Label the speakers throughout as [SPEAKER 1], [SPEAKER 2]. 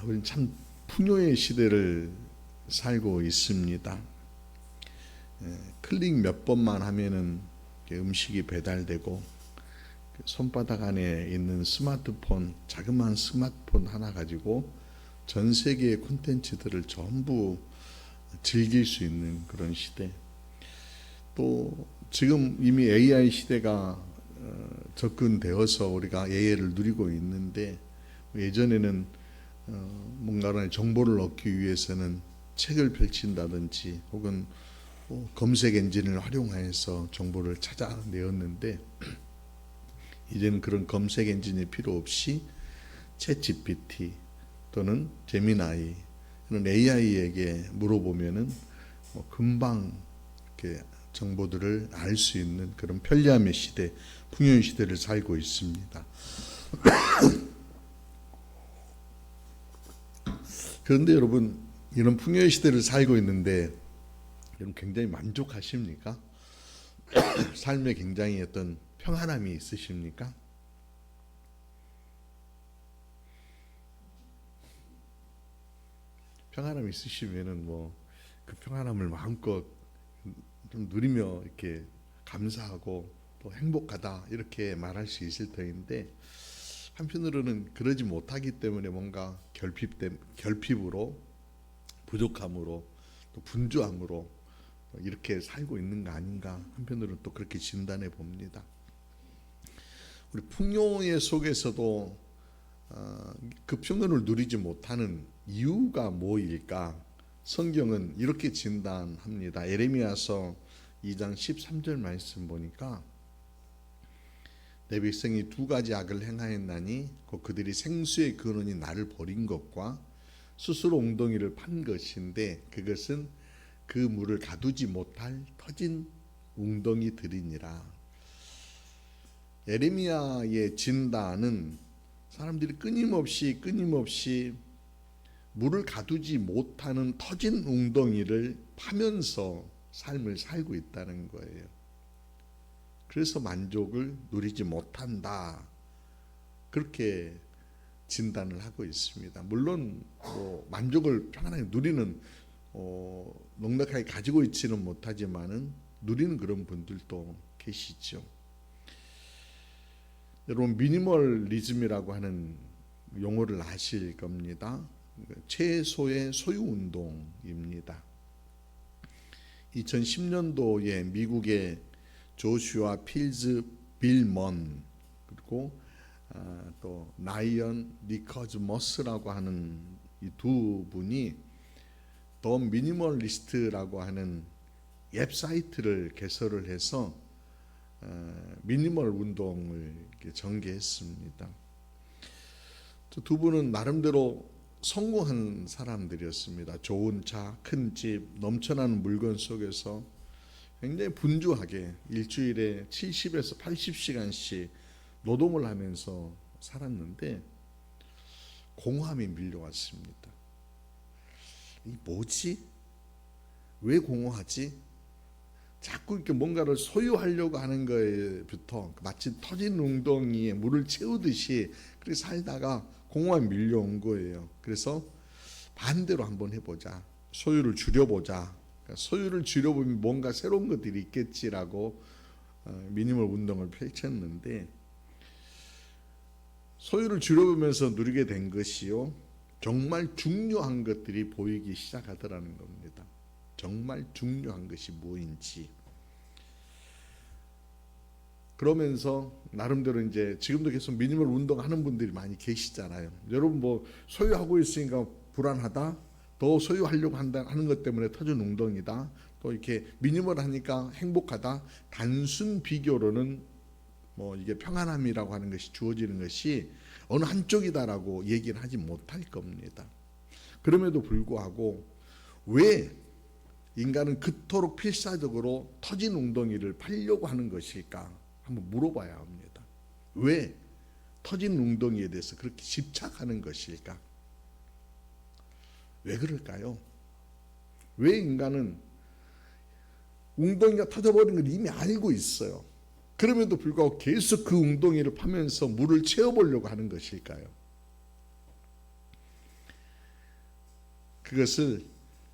[SPEAKER 1] 우리는 참 풍요의 시대를 살고 있습니다. 클릭 몇 번만 하면은 음식이 배달되고, 손바닥 안에 있는 스마트폰, 자그마한 스마트폰 하나 가지고 전 세계의 콘텐츠들을 전부 즐길 수 있는 그런 시대. 또 지금 이미 AI 시대가 접근되어서 우리가 AI를 누리고 있는데, 예전에는 뭔가를 정보를 얻기 위해서는 책을 펼친다든지 혹은 검색 엔진을 활용해서 정보를 찾아내었는데, 이제는 그런 검색 엔진이 필요 없이 챗 GPT 또는 제미나이 이런 AI에게 물어보면은 금방 이렇게 정보들을 알 수 있는 그런 편리함의 시대, 풍요의 시대를 살고 있습니다. 그런데 여러분, 이런 풍요의 시대를 살고 있는데 여러분 굉장히 만족하십니까? 삶에 굉장히 어떤 평안함이 있으십니까? 평안함이 있으시면은 그 평안함을 마음껏 좀 누리며 이렇게 감사하고 또 행복하다 이렇게 말할 수 있을 터인데, 한편으로는 그러지 못하기 때문에 뭔가 결핍으로, 부족함으로, 또 분주함으로 이렇게 살고 있는 거 아닌가, 한편으로는 또 그렇게 진단해 봅니다. 우리 풍요의 속에서도 그 평온을 누리지 못하는 이유가 뭐일까? 성경은 이렇게 진단합니다. 예레미야서 2장 13절 말씀 보니까, 내 백성이 두 가지 악을 행하였나니 곧 그들이 생수의 근원이 나를 버린 것과 스스로 웅덩이를 판 것인데, 그것은 그 물을 가두지 못할 터진 웅덩이들이니라. 예레미야의 진단은 사람들이 끊임없이 물을 가두지 못하는 터진 웅덩이를 파면서 삶을 살고 있다는 거예요. 그래서 만족을 누리지 못한다, 그렇게 진단을 하고 있습니다. 물론 만족을 평안하게 누리는, 넉넉하게 가지고 있지는 못하지만은 누리는 그런 분들도 계시죠. 여러분, 미니멀리즘이라고 하는 용어를 아실 겁니다. 최소의 소유운동입니다. 2010년도에 미국의 조슈아 필즈 빌먼, 그리고 또 나이언 니커즈머스라고 하는 이 두 분이 더 미니멀리스트라고 하는 웹사이트를 개설을 해서 미니멀 운동을 전개했습니다. 두 분은 나름대로 성공한 사람들이었습니다. 좋은 차, 큰 집, 넘쳐나는 물건 속에서 굉장히 분주하게 일주일에 70에서 80시간씩 노동을 하면서 살았는데, 공허함이 밀려왔습니다. 이 뭐지? 왜 공허하지? 자꾸 이렇게 뭔가를 소유하려고 하는 거에부터 마치 터진 웅덩이에 물을 채우듯이 그렇게 살다가 공허함이 밀려온 거예요. 그래서 반대로 한번 해보자. 소유를 줄여보자. 소유를 줄여보면 뭔가 새로운 것들이 있겠지라고 미니멀 운동을 펼쳤는데, 소유를 줄여보면서 누리게 된 것이요, 정말 중요한 것들이 보이기 시작하더라는 겁니다. 정말 중요한 것이 뭐인지. 그러면서 나름대로 이제 지금도 계속 미니멀 운동하는 분들이 많이 계시잖아요. 여러분, 소유하고 있으니까 불안하다, 더 소유하려고 하는 것 때문에 터진 웅덩이다, 또 이렇게 미니멀 하니까 행복하다, 단순 비교로는 이게 평안함이라고 하는 것이 주어지는 것이 어느 한쪽이다라고 얘기를 하지 못할 겁니다. 그럼에도 불구하고 왜 인간은 그토록 필사적으로 터진 웅덩이를 파려고 하는 것일까 한번 물어봐야 합니다. 왜 터진 웅덩이에 대해서 그렇게 집착하는 것일까? 왜 그럴까요? 왜 인간은 웅덩이가 터져버린 걸 이미 알고 있어요. 그럼에도 불구하고 계속 그 웅덩이를 파면서 물을 채워보려고 하는 것일까요? 그것을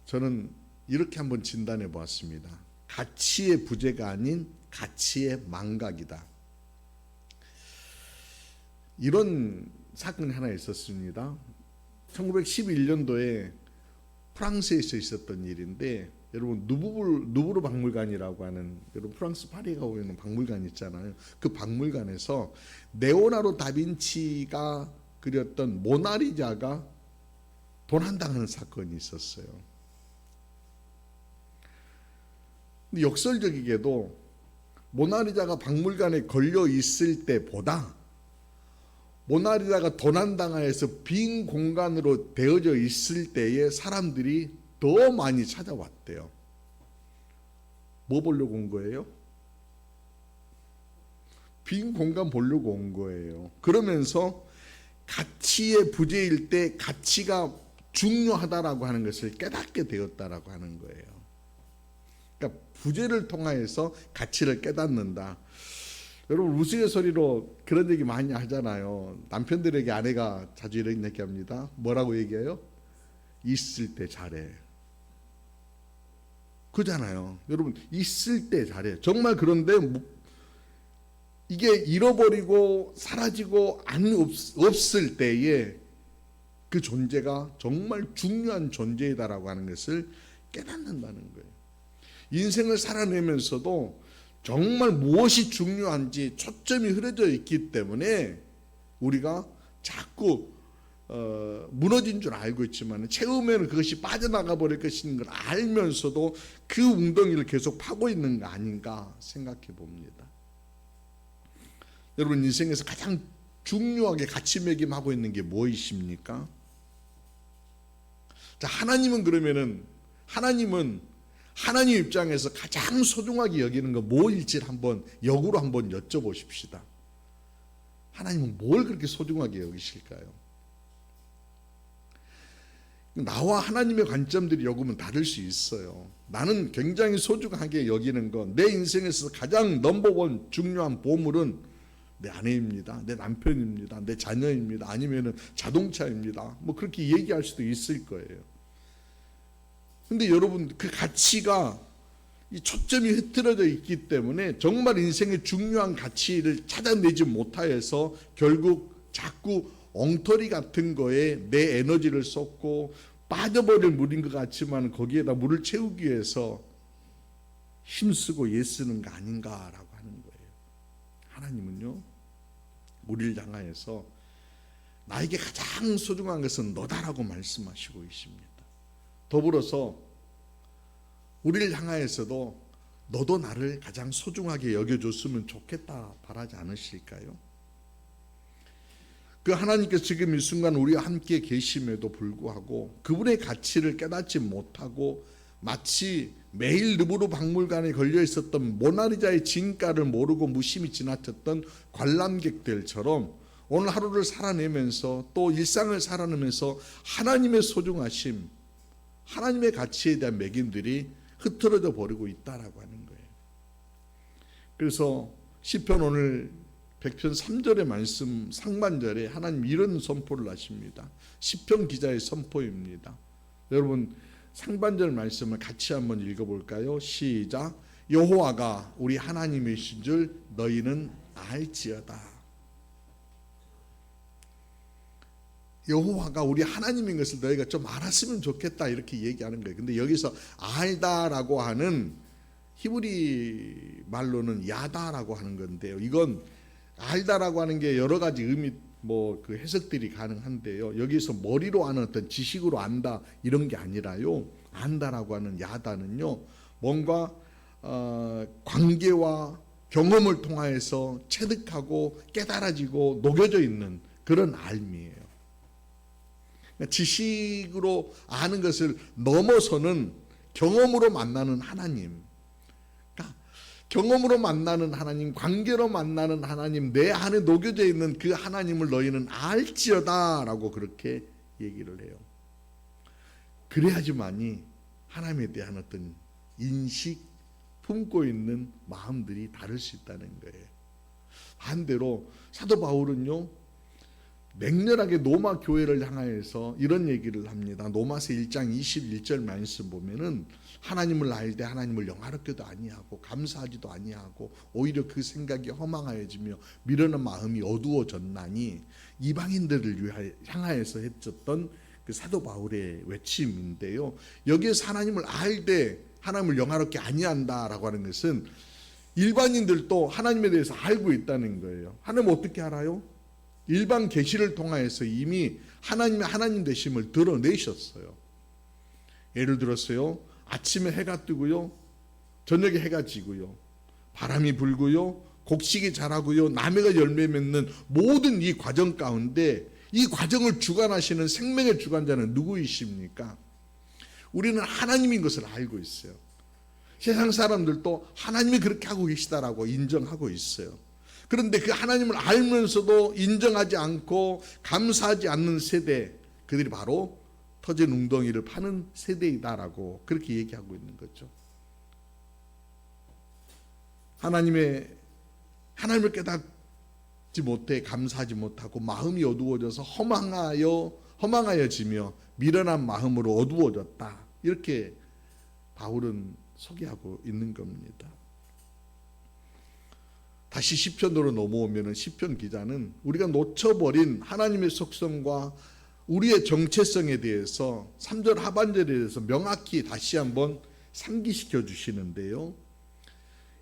[SPEAKER 1] 저는 이렇게 한번 진단해 보았습니다. 가치의 부재가 아닌 가치의 망각이다. 이런 사건이 하나 있었습니다. 1911년도에 프랑스에서 있었던 일인데, 여러분 누브르 박물관이라고 하는, 여러분 프랑스 파리에 가고 있는 박물관 있잖아요. 그 박물관에서 레오나르도 다빈치가 그렸던 모나리자가 도난당하는 사건이 있었어요. 근데 역설적이게도 모나리자가 박물관에 걸려 있을 때보다 모나리자가 도난당하여서 빈 공간으로 되어져 있을 때에 사람들이 더 많이 찾아왔대요. 뭐 보려고 온 거예요? 빈 공간 보려고 온 거예요. 그러면서 가치의 부재일 때 가치가 중요하다라고 하는 것을 깨닫게 되었다라고 하는 거예요. 그러니까 부재를 통하여서 가치를 깨닫는다. 여러분 우스갯소리로 그런 얘기 많이 하잖아요. 남편들에게 아내가 자주 이런 얘기 합니다. 뭐라고 얘기해요? 있을 때 잘해. 그잖아요. 여러분 있을 때 잘해. 정말 그런데 이게 잃어버리고 사라지고 없을 때에 그 존재가 정말 중요한 존재이다라고 하는 것을 깨닫는다는 거예요. 인생을 살아내면서도 정말 무엇이 중요한지 초점이 흐려져 있기 때문에 우리가 자꾸 무너진 줄 알고 있지만 채우면 그것이 빠져나가 버릴 것인 걸 알면서도 그 웅덩이를 계속 파고 있는 거 아닌가 생각해 봅니다. 여러분 인생에서 가장 중요하게 가치 매김하고 있는 게 무엇이십니까? 자, 하나님은 그러면은 하나님 입장에서 가장 소중하게 여기는 거 뭐일지 한번 역으로 한번 여쭤보십시다. 하나님은 뭘 그렇게 소중하게 여기실까요? 나와 하나님의 관점들이 조금은 다를 수 있어요. 나는 굉장히 소중하게 여기는 건 내 인생에서 가장 넘버원 중요한 보물은 내 아내입니다. 내 남편입니다. 내 자녀입니다. 아니면은 자동차입니다. 뭐 그렇게 얘기할 수도 있을 거예요. 근데 여러분 그 가치가 이 초점이 흐트러져 있기 때문에 정말 인생의 중요한 가치를 찾아내지 못하여서 결국 자꾸 엉터리 같은 거에 내 에너지를 쏟고 빠져버릴 물인 것 같지만 거기에다 물을 채우기 위해서 힘쓰고 애쓰는 거 아닌가라고 하는 거예요. 하나님은요 우리를 향하여서 나에게 가장 소중한 것은 너다라고 말씀하시고 있습니다. 더불어서 우리를 향하여서도 너도 나를 가장 소중하게 여겨줬으면 좋겠다 바라지 않으실까요? 그 하나님께서 지금 이 순간 우리와 함께 계심에도 불구하고 그분의 가치를 깨닫지 못하고 마치 매일 르브르 박물관에 걸려 있었던 모나리자의 진가를 모르고 무심히 지나쳤던 관람객들처럼 오늘 하루를 살아내면서 또 일상을 살아내면서 하나님의 소중하심, 하나님의 가치에 대한 매김들이 흐트러져 버리고 있다라고 하는 거예요. 그래서 시편 오늘 100편 3절의 말씀 상반절에 하나님 이런 선포를 하십니다. 시편 기자의 선포입니다. 여러분 상반절 말씀을 같이 한번 읽어볼까요? 시작. 여호와가 우리 하나님이신 줄 너희는 알지어다. 여호와가 우리 하나님인 것을 너희가 좀 알았으면 좋겠다 이렇게 얘기하는 거예요. 근데 여기서 알다라고 하는 히브리 말로는 야다라고 하는 건데요. 이건 알다라고 하는 게 여러 가지 의미 그 해석들이 가능한데요. 여기서 머리로 아는 어떤 지식으로 안다 이런 게 아니라요. 안다라고 하는 야다는요. 뭔가 관계와 경험을 통하여서 체득하고 깨달아지고 녹여져 있는 그런 알미예요. 지식으로 아는 것을 넘어서는 경험으로 만나는 하나님, 경험으로 만나는 하나님, 관계로 만나는 하나님, 내 안에 녹여져 있는 그 하나님을 너희는 알지어다 라고 그렇게 얘기를 해요. 그래야지만이 하나님에 대한 어떤 인식, 품고 있는 마음들이 다를 수 있다는 거예요. 반대로 사도 바울은요, 맹렬하게 로마 교회를 향하여서 이런 얘기를 합니다. 로마서 1장 21절 말씀 보면은 하나님을 알되 하나님을 영화롭게도 아니하고 감사하지도 아니하고 오히려 그 생각이 허망하여지며 미련한 마음이 어두워졌나니, 이방인들을 향하여서 했었던 그 사도 바울의 외침인데요. 여기에서 하나님을 알되 하나님을 영화롭게 아니한다라고 하는 것은 일반인들도 하나님에 대해서 알고 있다는 거예요. 하나님 어떻게 알아요? 일반 계시를 통하여서 이미 하나님의 하나님 되심을 드러내셨어요. 예를 들었어요. 아침에 해가 뜨고요, 저녁에 해가 지고요, 바람이 불고요, 곡식이 자라고요, 나무가 열매 맺는 모든 이 과정 가운데 이 과정을 주관하시는 생명의 주관자는 누구이십니까? 우리는 하나님인 것을 알고 있어요. 세상 사람들도 하나님이 그렇게 하고 계시다라고 인정하고 있어요. 그런데 그 하나님을 알면서도 인정하지 않고 감사하지 않는 세대, 그들이 바로 터진 웅덩이를 파는 세대이다라고 그렇게 얘기하고 있는 거죠. 하나님을 깨닫지 못해 감사하지 못하고 마음이 어두워져서 허망하여지며 미련한 마음으로 어두워졌다, 이렇게 바울은 소개하고 있는 겁니다. 다시 시편으로 넘어오면 시편 기자는 우리가 놓쳐버린 하나님의 속성과 우리의 정체성에 대해서 3절 하반절에 대해서 명확히 다시 한번 상기시켜 주시는데요.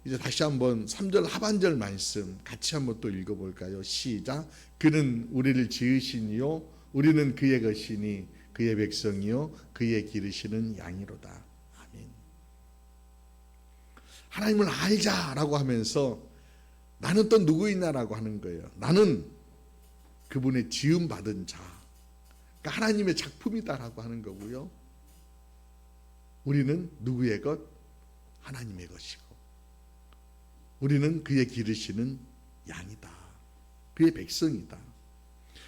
[SPEAKER 1] 이제 다시 한번 3절 하반절 말씀 같이 한번 또 읽어볼까요? 시작. 그는 우리를 지으시니요 우리는 그의 것이니 그의 백성이요 그의 기르시는 양이로다. 아멘. 하나님을 알자라고 하면서 나는 또 누구이냐라고 하는 거예요. 나는 그분의 지음받은 자, 그러니까 하나님의 작품이다라고 하는 거고요. 우리는 누구의 것? 하나님의 것이고, 우리는 그의 기르시는 양이다, 그의 백성이다,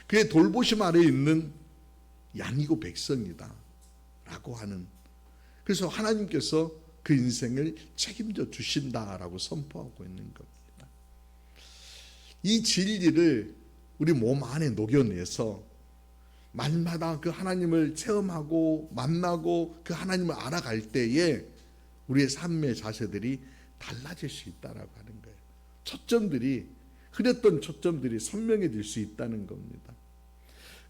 [SPEAKER 1] 그의 돌보심 아래에 있는 양이고 백성이다 라고 하는, 그래서 하나님께서 그 인생을 책임져 주신다라고 선포하고 있는 겁니다. 이 진리를 우리 몸 안에 녹여내서 말마다 그 하나님을 체험하고 만나고 그 하나님을 알아갈 때에 우리의 삶의 자세들이 달라질 수 있다라고 하는 거예요. 초점들이, 흐렸던 초점들이 선명해질 수 있다는 겁니다.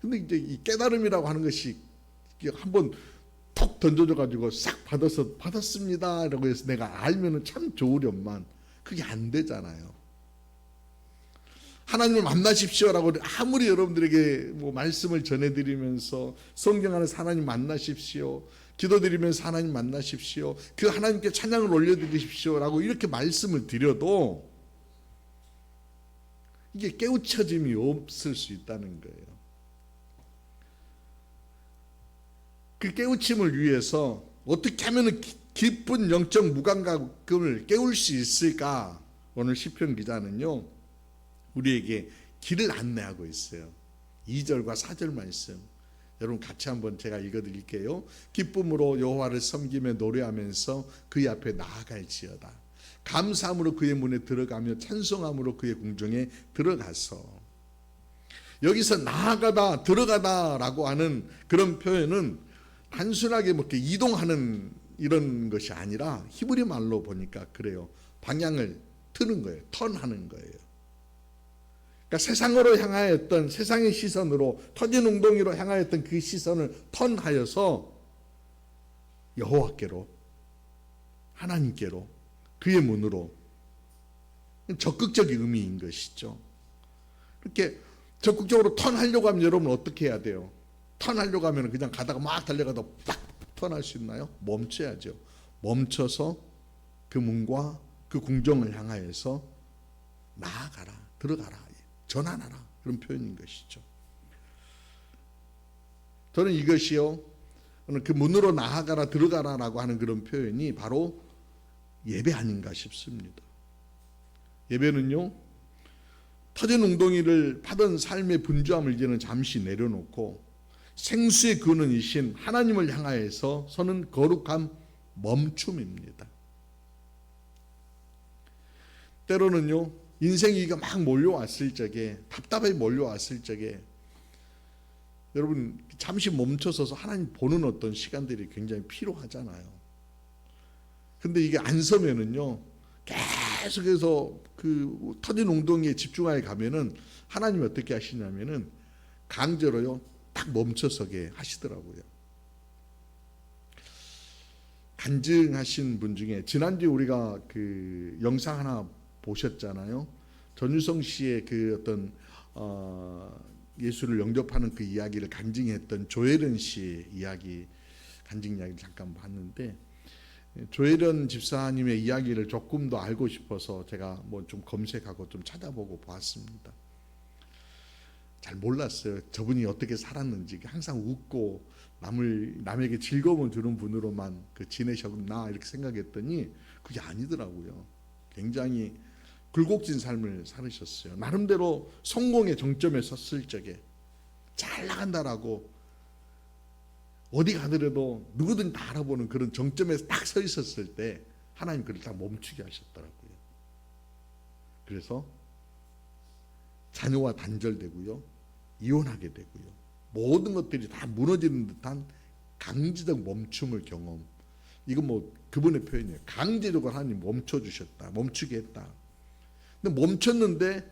[SPEAKER 1] 근데 이제 이 깨달음이라고 하는 것이 한번 톡 던져져 가지고 싹 받았습니다 라고 해서 내가 알면은 참 좋으련만 그게 안 되잖아요. 하나님을 만나십시오라고 아무리 여러분들에게 뭐 말씀을 전해드리면서 성경 안에서 하나님 만나십시오, 기도드리면서 하나님 만나십시오, 그 하나님께 찬양을 올려드리십시오라고 이렇게 말씀을 드려도 이게 깨우쳐짐이 없을 수 있다는 거예요. 그 깨우침을 위해서 어떻게 하면 깊은 영적 무감각을 깨울 수 있을까? 오늘 시편 기자는요 우리에게 길을 안내하고 있어요. 2절과 4절 말씀 여러분 같이 한번 제가 읽어드릴게요. 기쁨으로 여호와를 섬기며 노래하면서 그의 앞에 나아갈지어다. 감사함으로 그의 문에 들어가며 찬송함으로 그의 궁정에 들어가서. 여기서 나아가다 들어가다라고 하는 그런 표현은 단순하게 뭐 이렇게 이동하는 이런 것이 아니라 히브리 말로 보니까 그래요. 방향을 트는 거예요. 턴하는 거예요. 그러니까 세상으로 향하였던, 세상의 시선으로 터진 웅덩이로 향하였던 그 시선을 턴하여서 여호와께로, 하나님께로, 그의 문으로, 적극적인 의미인 것이죠. 이렇게 적극적으로 턴하려고 하면 여러분 어떻게 해야 돼요? 턴하려고 하면 그냥 가다가 막 달려가다 딱 턴할 수 있나요? 멈춰야죠. 멈춰서 그 문과 그 궁정을 향하여서 나아가라, 들어가라, 전환하라, 그런 표현인 것이죠. 저는 이것이요, 그 문으로 나아가라, 들어가라라고 하는 그런 표현이 바로 예배 아닌가 싶습니다. 예배는요, 터진 웅덩이를 파던 삶의 분주함을 이제는 잠시 내려놓고 생수의 근원이신 하나님을 향하여서 서는 거룩한 멈춤입니다. 때로는요 인생위기가 막 몰려왔을 적에, 답답하게 몰려왔을 적에 여러분 잠시 멈춰서서 하나님 보는 어떤 시간들이 굉장히 필요하잖아요. 근데 이게 안 서면은요, 계속해서 그 터진 웅덩이에 집중하게 가면은 하나님이 어떻게 하시냐면은 강제로요 딱 멈춰서게 하시더라고요. 간증하신 분 중에 지난주에 우리가 그 영상 하나 보셨잖아요. 전유성 씨의 그 어떤 예수를 영접하는 그 이야기를 간증했던 조혜련 씨의 이야기, 간증 이야기를 잠깐 봤는데, 조혜련 집사님의 이야기를 조금 더 알고 싶어서 제가 뭐 좀 검색하고 좀 찾아보고 보았습니다. 잘 몰랐어요. 저분이 어떻게 살았는지. 항상 웃고 남에게 즐거움을 주는 분으로만 지내셨나 이렇게 생각했더니 그게 아니더라고요. 굉장히 굴곡진 삶을 살으셨어요. 나름대로 성공의 정점에 섰을 적에 잘 나간다라고 어디 가더라도 누구든 다 알아보는 그런 정점에 딱 서 있었을 때 하나님 그를 딱 멈추게 하셨더라고요. 그래서 자녀와 단절되고요, 이혼하게 되고요, 모든 것들이 다 무너지는 듯한 강제적 멈춤을 경험. 이건 뭐 그분의 표현이에요. 강제적으로 하나님 멈춰주셨다, 멈추게 했다. 근데 멈췄는데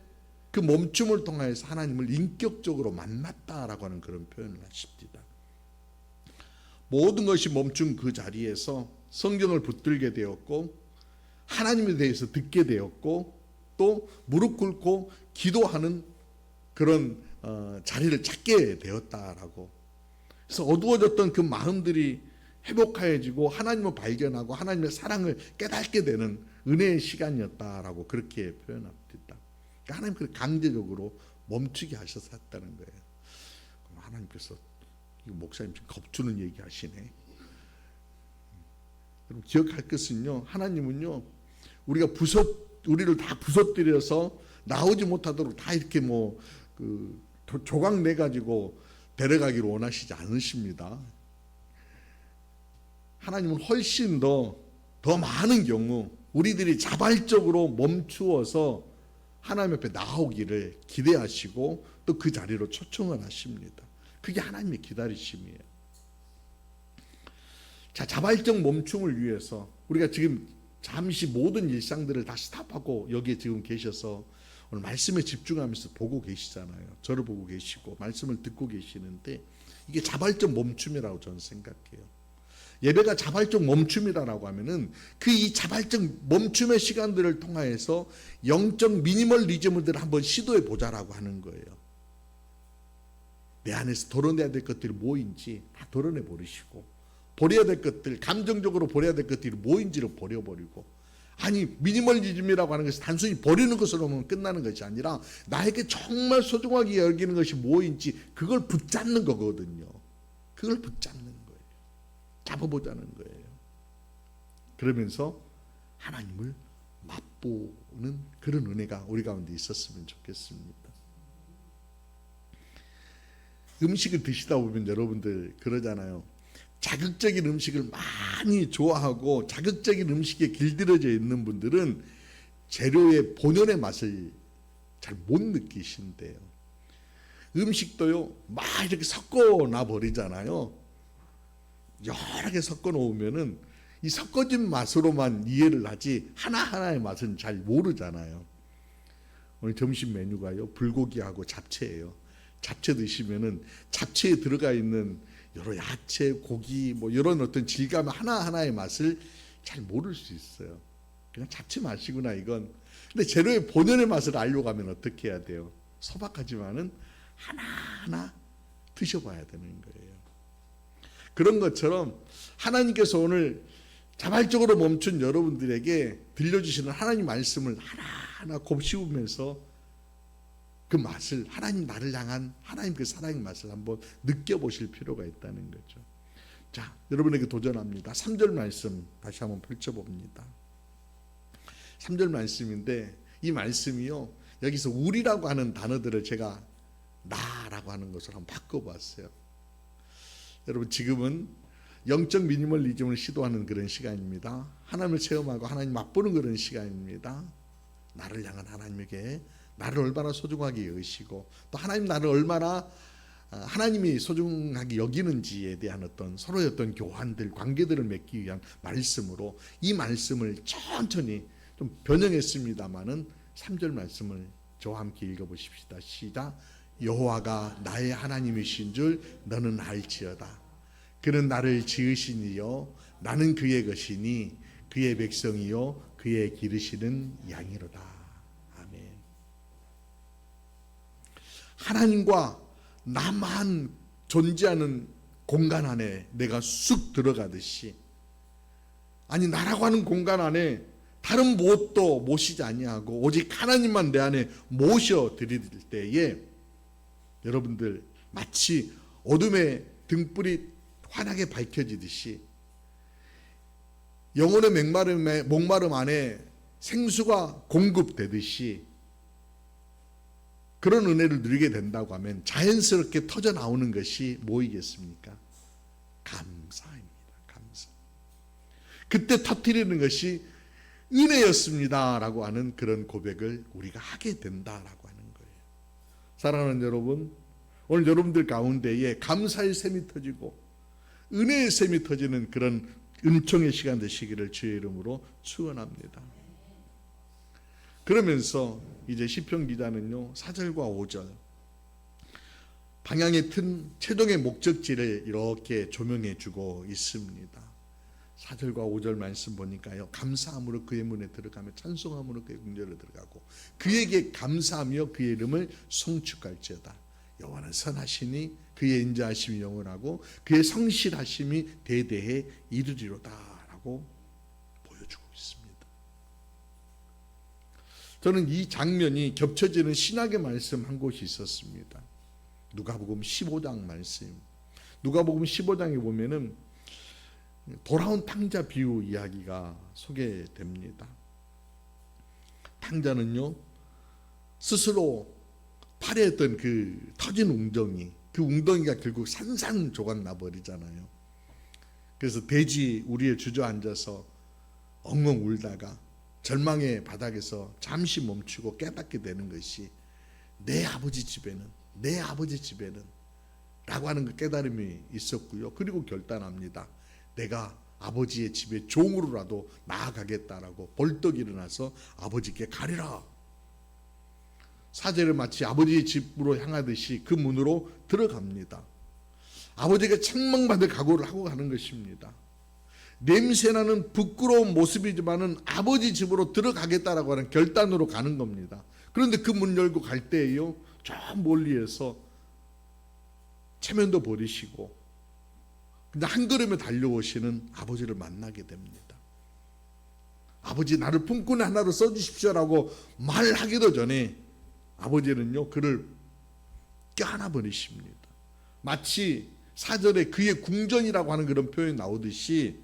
[SPEAKER 1] 그 멈춤을 통해서 하나님을 인격적으로 만났다라고 하는 그런 표현을 하십니다. 모든 것이 멈춘 그 자리에서 성경을 붙들게 되었고, 하나님에 대해서 듣게 되었고, 또 무릎 꿇고 기도하는 그런 자리를 찾게 되었다라고. 그래서 어두워졌던 그 마음들이 회복하여지고 하나님을 발견하고 하나님의 사랑을 깨닫게 되는 은혜의 시간이었다라고 그렇게 표현합니다. 그러니까 하나님께서 강제적으로 멈추게 하셔서 했다는 거예요. 하나님께서 이거 목사님 지금 겁주는 얘기 하시네. 여러분 기억할 것은요, 하나님은요 우리를 다 부서뜨려서 나오지 못하도록 다 이렇게 조각 내 가지고 데려가기를 원하시지 않으십니다. 하나님은 훨씬 더 많은 경우 우리들이 자발적으로 멈추어서 하나님 앞에 나오기를 기대하시고 또 그 자리로 초청을 하십니다. 그게 하나님의 기다리심이에요. 자, 자발적 멈춤을 위해서 우리가 지금 잠시 모든 일상들을 다 스탑하고 여기에 지금 계셔서 오늘 말씀에 집중하면서 보고 계시잖아요. 저를 보고 계시고 말씀을 듣고 계시는데 이게 자발적 멈춤이라고 저는 생각해요. 예배가 자발적 멈춤이라고 하면은 이 자발적 멈춤의 시간들을 통하여서 영적 미니멀리즘을 한번 시도해 보자라고 하는 거예요. 내 안에서 덜어내야 될 것들이 뭐인지 다 덜어내 버리시고, 버려야 될 것들, 감정적으로 버려야 될 것들이 뭐인지를 버려버리고, 아니 미니멀리즘이라고 하는 것이 단순히 버리는 것으로만 끝나는 것이 아니라 나에게 정말 소중하게 여기는 것이 뭐인지 그걸 붙잡는 거거든요. 그걸 붙잡는 거예요. 잡아보자는 거예요. 그러면서 하나님을 맛보는 그런 은혜가 우리 가운데 있었으면 좋겠습니다. 음식을 드시다 보면 여러분들 그러잖아요. 자극적인 음식을 많이 좋아하고 자극적인 음식에 길들여져 있는 분들은 재료의 본연의 맛을 잘 못 느끼신대요. 음식도요 막 이렇게 섞어놔 버리잖아요. 여러 개 섞어 놓으면은 이 섞어진 맛으로만 이해를 하지 하나하나의 맛은 잘 모르잖아요. 오늘 점심 메뉴가요 불고기하고 잡채예요. 잡채 드시면은 잡채에 들어가 있는 여러 야채, 고기 이런 어떤 질감 하나하나의 맛을 잘 모를 수 있어요. 그냥 잡채 맛이구나 이건. 근데 재료의 본연의 맛을 알려고 하면 어떻게 해야 돼요? 소박하지만은 하나하나 드셔봐야 되는 거예요. 그런 것처럼 하나님께서 오늘 자발적으로 멈춘 여러분들에게 들려주시는 하나님 말씀을 하나하나 곱씹으면서 그 맛을, 하나님 나를 향한 하나님 그 사랑의 맛을 한번 느껴보실 필요가 있다는 거죠. 자, 여러분에게 도전합니다. 3절 말씀 다시 한번 펼쳐봅니다. 3절 말씀인데 이 말씀이요 여기서 우리라고 하는 단어들을 제가 나라고 하는 것을 한번 바꿔봤어요. 여러분 지금은 영적 미니멀리즘을 시도하는 그런 시간입니다. 하나님을 체험하고 하나님 맛보는 그런 시간입니다. 나를 향한 하나님에게 나를 얼마나 소중하게 여기시고 또 하나님 나를 얼마나 하나님이 소중하게 여기는지에 대한 어떤 서로의 어떤 교환들, 관계들을 맺기 위한 말씀으로 이 말씀을 천천히 좀 변형했습니다마는 3절 말씀을 저와 함께 읽어보십시다. 시작. 여호와가 나의 하나님이신 줄 너는 알지어다. 그는 나를 지으시니요 나는 그의 것이니 그의 백성이요 그의 기르시는 양이로다. 아멘. 하나님과 나만 존재하는 공간 안에 내가 쑥 들어가듯이, 아니 나라고 하는 공간 안에 다른 무엇도 모시지 아니하고 오직 하나님만 내 안에 모셔 드릴 때에 여러분들 마치 어둠의 등불이 환하게 밝혀지듯이 영혼의 목마름 안에 생수가 공급되듯이 그런 은혜를 누리게 된다고 하면 자연스럽게 터져 나오는 것이 뭐이겠습니까? 감사입니다. 감사. 그때 터뜨리는 것이 은혜였습니다 라고 하는 그런 고백을 우리가 하게 된다라고 하는 거예요. 사랑하는 여러분, 오늘 여러분들 가운데에 감사의 샘이 터지고 은혜의 샘이 터지는 그런 은총의 시간 되시기를 주의 이름으로 축원합니다. 그러면서 이제 시편 기자는요 4절과 5절 방향의 튼 최종의 목적지를 이렇게 조명해 주고 있습니다. 4절과 5절 말씀 보니까요, 감사함으로 그의 문에 들어가며 찬송함으로 그의 궁전에 들어가고 그에게 감사하며 그의 이름을 송축할지어다. 여호와는 선하시니 그의 인자하심이 영원하고 그의 성실하심이 대대에 이르리로다 라고 보여주고 있습니다. 저는 이 장면이 겹쳐지는 신약의 말씀 한 곳이 있었습니다. 누가복음 15장 말씀. 누가복음 15장에 보면은 돌아온 탕자 비유 이야기가 소개됩니다. 탕자는요 스스로 팔에 했던 그 터진 웅덩이, 그 웅덩이가 결국 산산조각 나버리잖아요. 그래서 돼지 우리에 주저앉아서 엉엉 울다가 절망의 바닥에서 잠시 멈추고 깨닫게 되는 것이 내 아버지 집에는 라고 하는 그 깨달음이 있었고요. 그리고 결단합니다. 내가 아버지의 집에 종으로라도 나아가겠다라고 벌떡 일어나서 아버지께 가리라. 사제를 마치 아버지의 집으로 향하듯이 그 문으로 들어갑니다. 아버지가 책망받을 각오를 하고 가는 것입니다. 냄새나는 부끄러운 모습이지만은 아버지 집으로 들어가겠다라고 하는 결단으로 가는 겁니다. 그런데 그 문 열고 갈 때에요, 저 멀리에서 체면도 버리시고 그냥 한 걸음에 달려오시는 아버지를 만나게 됩니다. 아버지 나를 품꾼 하나로 써주십시오라고 말하기도 전에 아버지는요 그를 껴안아버리십니다. 마치 4절에 그의 궁전이라고 하는 그런 표현이 나오듯이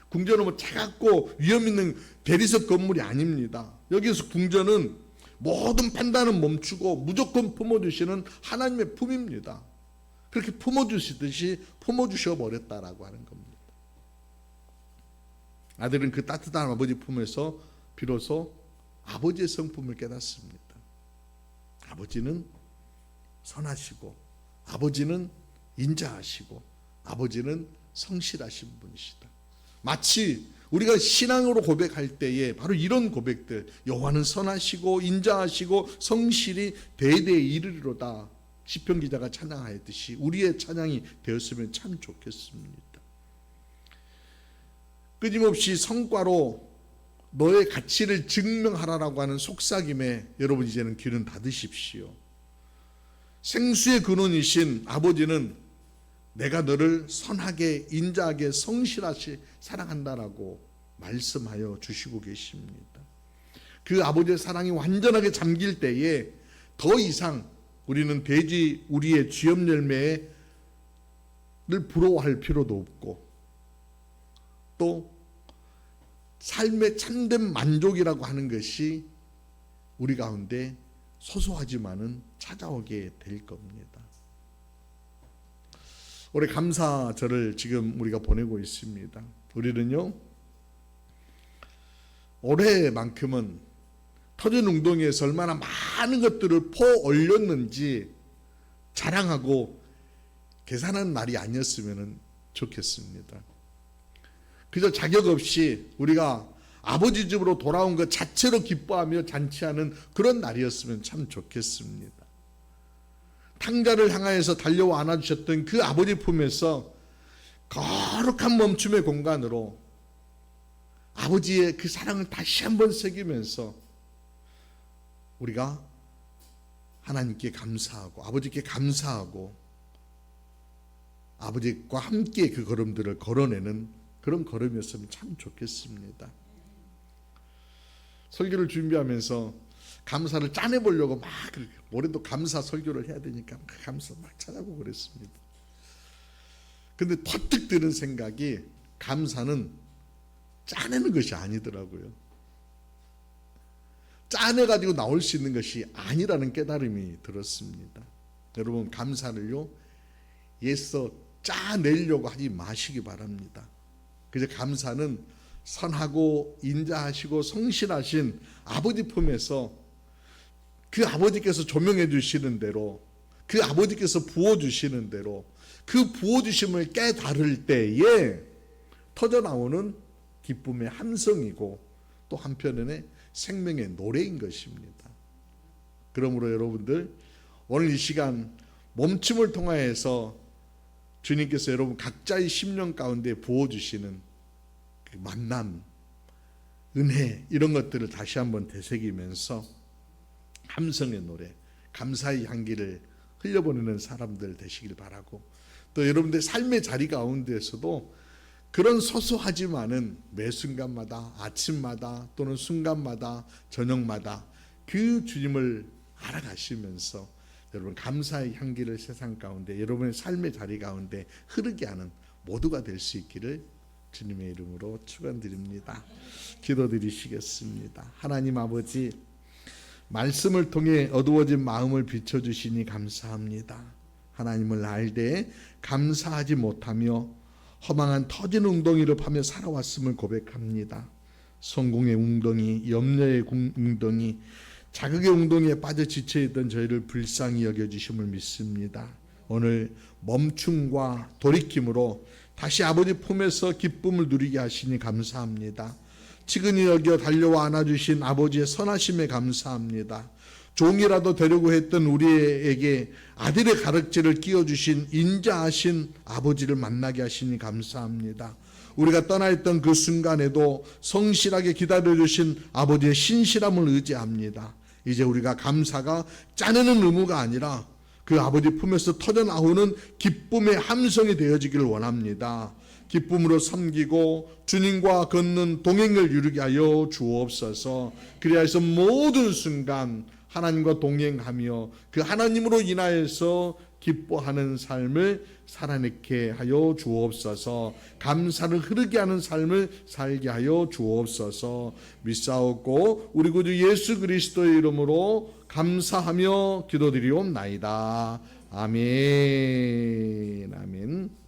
[SPEAKER 1] 궁전은 뭐 차갑고 위험 있는 대리석 건물이 아닙니다. 여기서 궁전은 모든 판단은 멈추고 무조건 품어주시는 하나님의 품입니다. 그렇게 품어주시듯이 품어주셔 버렸다라고 하는 겁니다. 아들은 그 따뜻한 아버지 품에서 비로소 아버지의 성품을 깨닫습니다. 아버지는 선하시고 아버지는 인자하시고 아버지는 성실하신 분이시다. 마치 우리가 신앙으로 고백할 때에 바로 이런 고백들, 여호와는 선하시고 인자하시고 성실이 대대에 이르리로다 시편 기자가 찬양하였듯이 우리의 찬양이 되었으면 참 좋겠습니다. 끊임없이 성과로 너의 가치를 증명하라라고 하는 속삭임에 여러분 이제는 귀는 닫으십시오. 생수의 근원이신 아버지는 내가 너를 선하게 인자하게 성실하게 사랑한다라고 말씀하여 주시고 계십니다. 그 아버지의 사랑이 완전하게 잠길 때에 더 이상 우리는 돼지 우리의 쥐염 열매를 부러워할 필요도 없고 또 삶의 참된 만족이라고 하는 것이 우리 가운데 소소하지만은 찾아오게 될 겁니다. 올해 감사절을 지금 우리가 보내고 있습니다. 우리는요 올해만큼은 터진 웅덩이에서 얼마나 많은 것들을 퍼 올렸는지 자랑하고 계산하는 날이 아니었으면 좋겠습니다. 그저 자격 없이 우리가 아버지 집으로 돌아온 것 자체로 기뻐하며 잔치하는 그런 날이었으면 참 좋겠습니다. 탕자를 향하여서 달려와 안아주셨던 그 아버지 품에서 거룩한 멈춤의 공간으로 아버지의 그 사랑을 다시 한번 새기면서 우리가 하나님께 감사하고 아버지께 감사하고 아버지과 함께 그 걸음들을 걸어내는 그런 걸음이었으면 참 좋겠습니다. 설교를 준비하면서 감사를 짜내보려고 막 올해도 감사 설교를 해야 되니까 감사 막 찾아보고 그랬습니다. 근데 퍼뜩 드는 생각이 감사는 짜내는 것이 아니더라고요. 짜내가지고 나올 수 있는 것이 아니라는 깨달음이 들었습니다. 여러분, 감사를요 애써 짜내려고 하지 마시기 바랍니다. 그래서 감사는 선하고 인자하시고 성실하신 아버지 품에서 그 아버지께서 조명해 주시는 대로, 그 아버지께서 부어주시는 대로 그 부어주심을 깨달을 때에 터져나오는 기쁨의 함성이고 또 한편에 생명의 노래인 것입니다. 그러므로 여러분들, 오늘 이 시간 멈춤을 통하여서 주님께서 여러분 각자의 심령 가운데 부어주시는 그 만남, 은혜, 이런 것들을 다시 한번 되새기면서 함성의 노래, 감사의 향기를 흘려보내는 사람들 되시길 바라고, 또 여러분들 삶의 자리 가운데에서도 그런 소소하지만은 매 순간마다, 아침마다 또는 순간마다, 저녁마다 그 주님을 알아가시면서 여러분 감사의 향기를 세상 가운데, 여러분의 삶의 자리 가운데 흐르게 하는 모두가 될 수 있기를 주님의 이름으로 축원드립니다. 기도드리시겠습니다. 하나님 아버지, 말씀을 통해 어두워진 마음을 비춰주시니 감사합니다. 하나님을 알되 감사하지 못하며 허망한 터진 웅덩이를 파며 살아왔음을 고백합니다. 성공의 웅덩이, 염려의 웅덩이, 자극의 웅덩이에 빠져 지쳐있던 저희를 불쌍히 여겨주심을 믿습니다. 오늘 멈춤과 돌이킴으로 다시 아버지 품에서 기쁨을 누리게 하시니 감사합니다. 치근히 여겨 달려와 안아주신 아버지의 선하심에 감사합니다. 종이라도 되려고 했던 우리에게 아들의 가륵지를 끼워주신 인자하신 아버지를 만나게 하시니 감사합니다. 우리가 떠나 있던 그 순간에도 성실하게 기다려주신 아버지의 신실함을 의지합니다. 이제 우리가 감사가 짜내는 의무가 아니라 그 아버지 품에서 터져나오는 기쁨의 함성이 되어지기를 원합니다. 기쁨으로 섬기고 주님과 걷는 동행을 이루게 하여 주옵소서. 그리하여서 모든 순간 하나님과 동행하며 그 하나님으로 인하여서 기뻐하는 삶을 살아내게 하여 주옵소서. 감사를 흐르게 하는 삶을 살게 하여 주옵소서. 믿사옵고 우리 구주 예수 그리스도의 이름으로 감사하며 기도드리옵나이다. 아멘. 아멘.